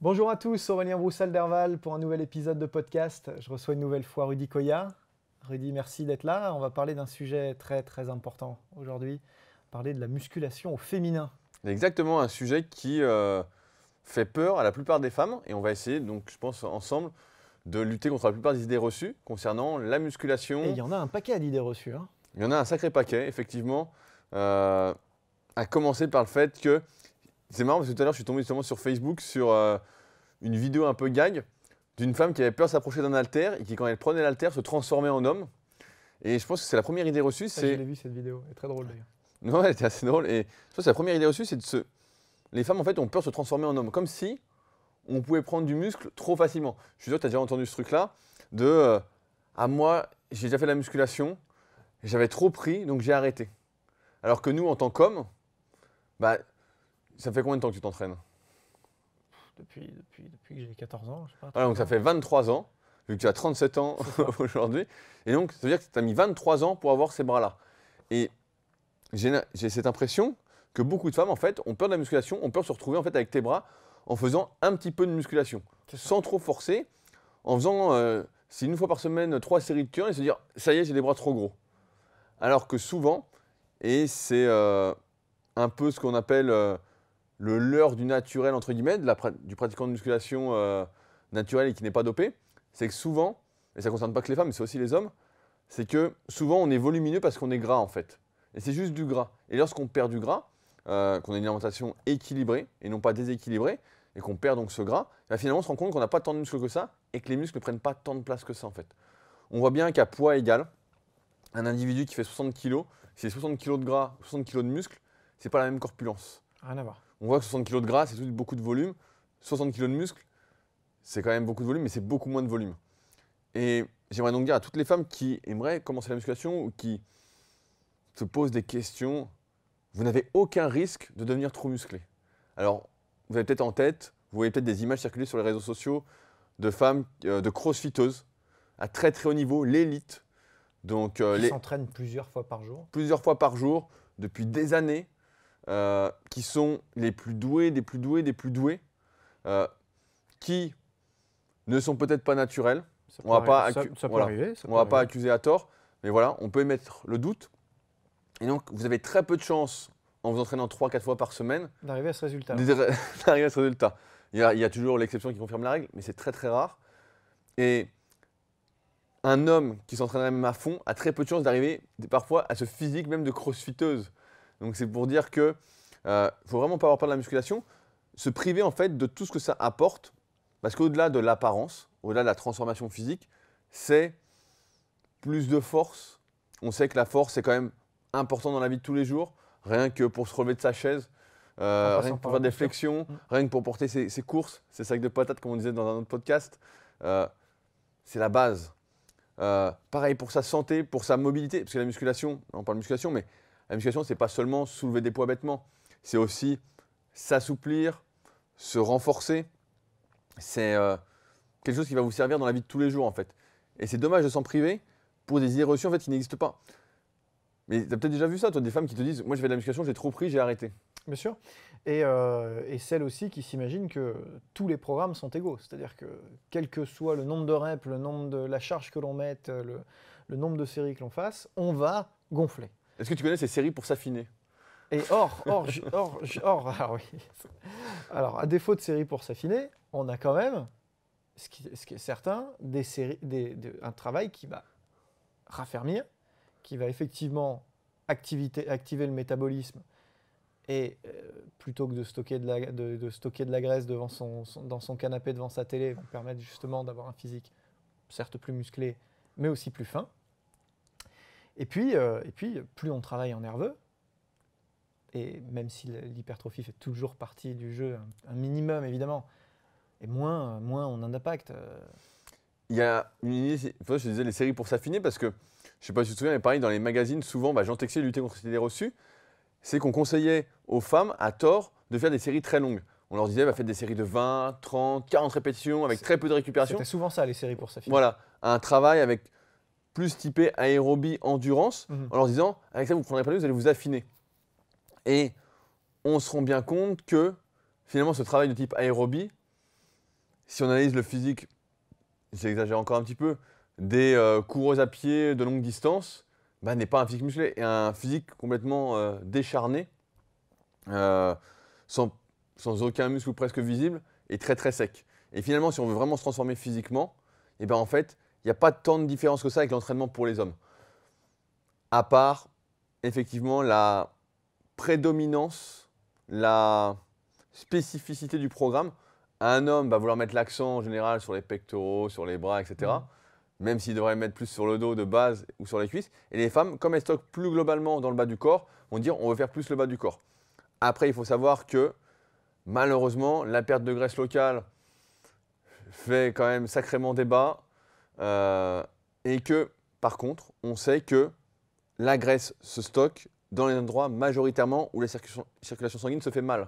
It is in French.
Bonjour à tous, Aurélien Broussal-Derval pour un nouvel épisode de podcast. Je reçois une nouvelle fois Rudy Koya. Rudy, merci d'être là. On va parler d'un sujet très très important aujourd'hui, parler de la musculation au féminin. Exactement, un sujet qui fait peur à la plupart des femmes et on va essayer, donc je pense ensemble, de lutter contre la plupart des idées reçues concernant la musculation. Et il y en a un paquet d'idées reçues. Il y en a un sacré paquet, effectivement, à commencer par le fait que, c'est marrant parce que tout à l'heure je suis tombé justement sur Facebook sur une vidéo un peu gag d'une femme qui avait peur de s'approcher d'un haltère et qui quand elle prenait l'haltère se transformait en homme. Et je pense que c'est la première idée reçue, Je l'ai vu cette vidéo, elle est très drôle d'ailleurs. Non, elle était assez drôle. Et je pense que la première idée reçue, c'est les femmes en fait ont peur de se transformer en homme, comme si on pouvait prendre du muscle trop facilement. Je suis sûr que tu as déjà entendu ce truc-là, de moi, j'ai déjà fait de la musculation, j'avais trop pris, donc j'ai arrêté. Alors que nous, en tant qu'hommes, bah, ça fait combien de temps que tu t'entraînes? Depuis que j'ai 14 ans, je sais pas. Voilà, donc ça fait 23 ans, vu que tu as 37 ans aujourd'hui. Et donc, ça veut dire que tu as mis 23 ans pour avoir ces bras-là. Et j'ai cette impression que beaucoup de femmes, en fait, ont peur de la musculation, ont peur de se retrouver en fait, avec tes bras en faisant un petit peu de musculation, sans trop forcer, en faisant, c'est une fois par semaine, 3 séries de curls et se dire « ça y est, j'ai des bras trop gros ». Alors que souvent, et c'est un peu ce qu'on appelle le leurre du naturel, entre guillemets, du pratiquant de musculation naturel et qui n'est pas dopé, c'est que souvent, et ça ne concerne pas que les femmes, mais c'est aussi les hommes, c'est que souvent on est volumineux parce qu'on est gras en fait. Et c'est juste du gras. Et lorsqu'on perd du gras, qu'on a une alimentation équilibrée et non pas déséquilibrée, et qu'on perd donc ce gras, bah finalement on se rend compte qu'on n'a pas tant de muscles que ça et que les muscles ne prennent pas tant de place que ça en fait. On voit bien qu'à poids égal, un individu qui fait 60 kg, s'il a 60 kg de gras, 60 kg de muscles, c'est pas la même corpulence. Rien à voir. On voit que 60 kg de gras, c'est tout beaucoup de volume. 60 kg de muscles, c'est quand même beaucoup de volume, mais c'est beaucoup moins de volume. Et j'aimerais donc dire à toutes les femmes qui aimeraient commencer la musculation ou qui se posent des questions, vous n'avez aucun risque de devenir trop musclé. Alors, vous avez peut-être en tête, vous voyez peut-être des images circuler sur les réseaux sociaux de femmes, de crossfiteuses à très très haut niveau, l'élite. Donc, Qui s'entraînent plusieurs fois par jour. Plusieurs fois par jour, depuis des années, qui sont les plus doués, des plus doués, des plus doués, qui ne sont peut-être pas naturels. On ne va pas accuser à tort, mais voilà, on peut émettre le doute. Et donc, vous avez très peu de chances, en vous entraînant 3-4 fois par semaine, d'arriver à ce résultat. d'arriver à ce résultat. Il y a toujours l'exception qui confirme la règle, mais c'est très très rare. Et un homme qui s'entraînerait même à fond a très peu de chances d'arriver parfois à ce physique même de crossfiteuse. Donc c'est pour dire que faut vraiment pas avoir peur de la musculation, se priver en fait de tout ce que ça apporte, parce qu'au-delà de l'apparence, au-delà de la transformation physique, c'est plus de force. On sait que la force est quand même important dans la vie de tous les jours, rien que pour se relever de sa chaise, rien que pour faire des flexions, rien que pour porter ses courses, ses sacs de patates comme on disait dans un autre podcast. C'est la base. Pareil pour sa santé, pour sa mobilité, parce que la musculation, on parle de musculation, mais la musculation, c'est pas seulement soulever des poids bêtement, c'est aussi s'assouplir, se renforcer. C'est quelque chose qui va vous servir dans la vie de tous les jours en fait. Et c'est dommage de s'en priver pour des idées reçues en fait qui n'existent pas. Mais tu as peut-être déjà vu ça, toi, des femmes qui te disent « moi je fais de la musculation, j'ai trop pris, j'ai arrêté ». Bien sûr. Et celles aussi qui s'imaginent que tous les programmes sont égaux. C'est-à-dire que quel que soit le nombre de reps, le nombre de la charge que l'on mette, le nombre de séries que l'on fasse, on va gonfler. Est-ce que tu connais ces séries pour s'affiner? Et alors oui. Alors, à défaut de séries pour s'affiner, on a quand même, ce qui est certain, un travail qui va raffermir, qui va effectivement activer le métabolisme. Et plutôt que de stocker de la graisse dans son canapé devant sa télé, vont permettre justement d'avoir un physique certes plus musclé, mais aussi plus fin. Et puis plus on travaille en nerveux, et même si l'hypertrophie fait toujours partie du jeu, un minimum évidemment, et moins on a d'impact. Il y a une idée, je disais les séries pour s'affiner, parce que, je ne sais pas si tu te souviens, mais pareil, dans les magazines, souvent, Jean Texier luttait contre cette idée reçue, c'est qu'on conseillait aux femmes, à tort, de faire des séries très longues. On leur disait, faites des séries de 20, 30, 40 répétitions, avec très peu de récupération. C'était souvent ça, les séries pour s'affiner. Voilà, un travail avec plus typé aérobie, endurance, en leur disant, avec ça, vous ne prendrez pas de, vous allez vous affiner. Et on se rend bien compte que, finalement, ce travail de type aérobie, si on analyse le physique, j'exagère encore un petit peu, des coureuses à pied de longue distance, bah, n'est pas un physique musclé, et un physique complètement décharné, euh, sans, sans aucun muscle ou presque visible, et très très sec. Et finalement, si on veut vraiment se transformer physiquement, et ben en fait, il n'y a pas tant de différence que ça avec l'entraînement pour les hommes. À part, effectivement, la prédominance, la spécificité du programme. Un homme va vouloir mettre l'accent en général sur les pectoraux, sur les bras, etc. Même s'il devrait mettre plus sur le dos de base ou sur les cuisses. Et les femmes, comme elles stockent plus globalement dans le bas du corps, vont dire on veut faire plus le bas du corps. Après, il faut savoir que malheureusement, la perte de graisse locale fait quand même sacrément débat. Et que, par contre, on sait que la graisse se stocke dans les endroits majoritairement où la circulation sanguine se fait mal.